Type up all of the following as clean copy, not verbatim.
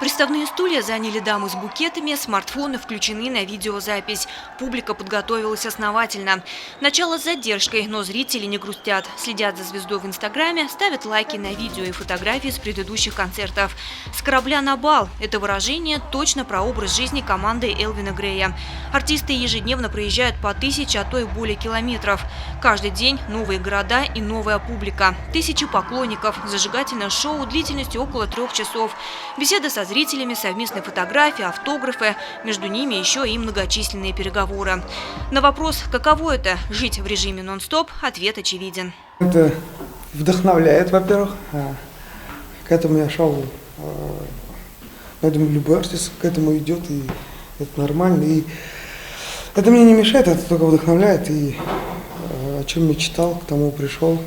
Приставные стулья заняли дамы с букетами, смартфоны включены на видеозапись. Публика подготовилась основательно. Начало с задержкой, но зрители не грустят. Следят за звездой в Инстаграме, ставят лайки на видео и фотографии с предыдущих концертов. «С корабля на бал» – это выражение точно про образ жизни команды Элвина Грея. Артисты ежедневно проезжают по 1000, а то и более километров. Каждый день новые города и новая публика. Тысячи поклонников, зажигательное шоу длительностью около 3 часов. Беседы со зрителями, совместные фотографии, автографы. Между ними еще и многочисленные переговоры. На вопрос, каково это – жить в режиме нон-стоп, ответ очевиден. Это вдохновляет, во-первых. К этому я шел. Я думаю, любой артист к этому идет, и это нормально. И это мне не мешает, это только вдохновляет. И о чем мечтал, к тому пришел.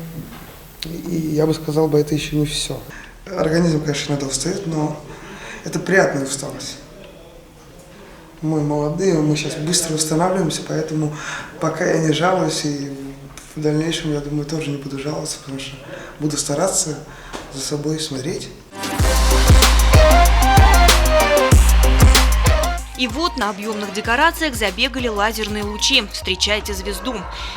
И я бы сказал, это еще не все. Организм, конечно, иногда устает, но это приятная усталость. Мы молодые, мы сейчас быстро восстанавливаемся, поэтому пока я не жалуюсь, и в дальнейшем, я думаю, тоже не буду жаловаться, потому что буду стараться за собой смотреть. И вот на объемных декорациях забегали лазерные лучи. Встречайте звезду.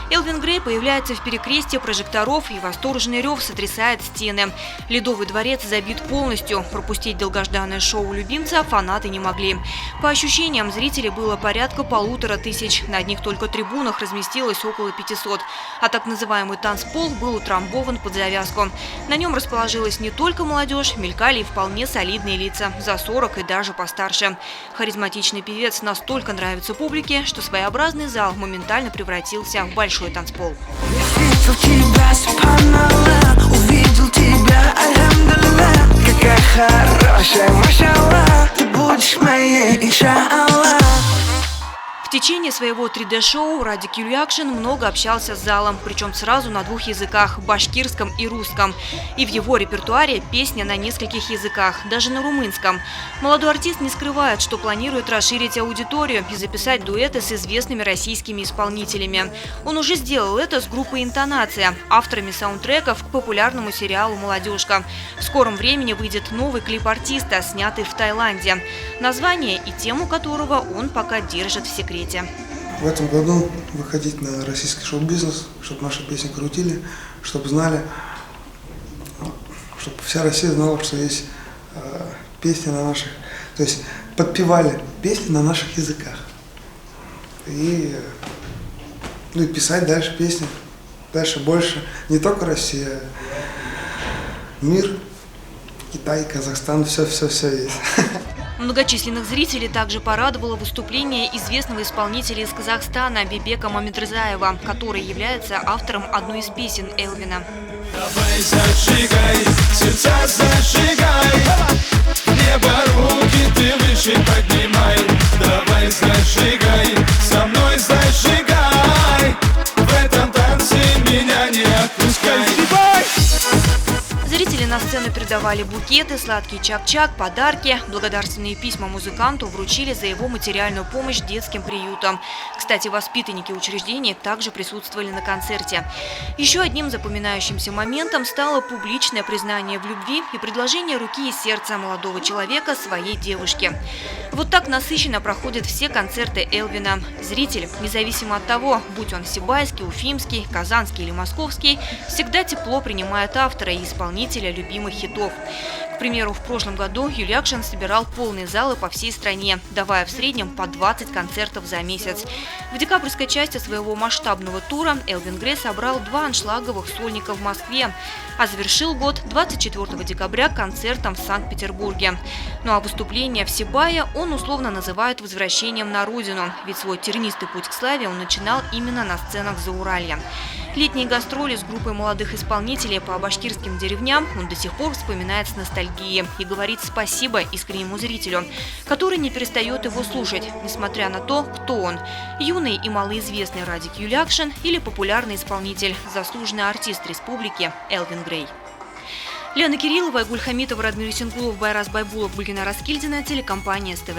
Элвин Грей появляется в перекрестье прожекторов, и восторженный рев сотрясает стены. Ледовый дворец забит полностью. Пропустить долгожданное шоу любимца фанаты не могли. По ощущениям, зрителей было порядка 1500. На одних только трибунах разместилось около 500. А так называемый танцпол был утрамбован под завязку. На нем расположилась не только молодежь, мелькали и вполне солидные лица, за 40 и даже постарше. Харизматичный певец настолько нравится публике, что своеобразный зал моментально превратился в большой танцпол. Увидел тебя, субханаллах, увидел тебя, альхамдулиллах, какая хорошая, машаллах, ты будешь моей, иншаллах. В течение своего 3D-шоу Радик Юлиакшин много общался с залом, причем сразу на 2 языках – башкирском и русском. И в его репертуаре песня на нескольких языках, даже на румынском. Молодой артист не скрывает, что планирует расширить аудиторию и записать дуэты с известными российскими исполнителями. Он уже сделал это с группой «Интонация», авторами саундтреков к популярному сериалу «Молодежка». В скором времени выйдет новый клип артиста, снятый в Таиланде. Название и тему которого он пока держит в секрете. В этом году выходить на российский шоу-бизнес, чтобы наши песни крутили, чтобы знали, чтобы вся Россия знала, что есть песни на наших, то есть подпевали песни на наших языках. И писать дальше песни, дальше больше, не только Россия, мир, Китай, Казахстан, все есть. Многочисленных зрителей также порадовало выступление известного исполнителя из Казахстана Бибека Мамедрзаева, который является автором одной из песен Элвина. Давай зажигай, сердца зажигай, в небо руки ты выше поднимай. Давай зажигай, со мной зажигай, в этом танце меня не отпускай. Зрители на сцену передавали букеты, сладкий чак-чак, подарки. Благодарственные письма музыканту вручили за его материальную помощь детским приютам. Кстати, воспитанники учреждений также присутствовали на концерте. Еще одним запоминающимся моментом стало публичное признание в любви и предложение руки и сердца молодого человека своей девушке. Вот так насыщенно проходят все концерты Элвина. Зритель, независимо от того, будь он сибайский, уфимский, казанский или московский, всегда тепло принимает автора и исполнителя любимых хитов. К примеру, в прошлом году Юлиакшин собирал полные залы по всей стране, давая в среднем по 20 концертов за месяц. В декабрьской части своего масштабного тура Элвин Грей собрал 2 аншлаговых сольника в Москве, а завершил год 24 декабря концертом в Санкт-Петербурге. Ну а выступление в Сибае он условно называет возвращением на родину, ведь свой тернистый путь к славе он начинал именно на сценах Зауралья. Летние гастроли с группой молодых исполнителей по башкирским деревням он до сих пор вспоминает с ностальгией и говорит спасибо искреннему зрителю, который не перестает его слушать, несмотря на то, кто он – юный и малоизвестный Радик Юлиакшин или популярный исполнитель, заслуженный артист республики Элвин Грей. Лена Кириллова, Гульхамитова, Радмир Исенгулов, Байрас Байбулов, Гульгина Раскильдина, телекомпания СТВ.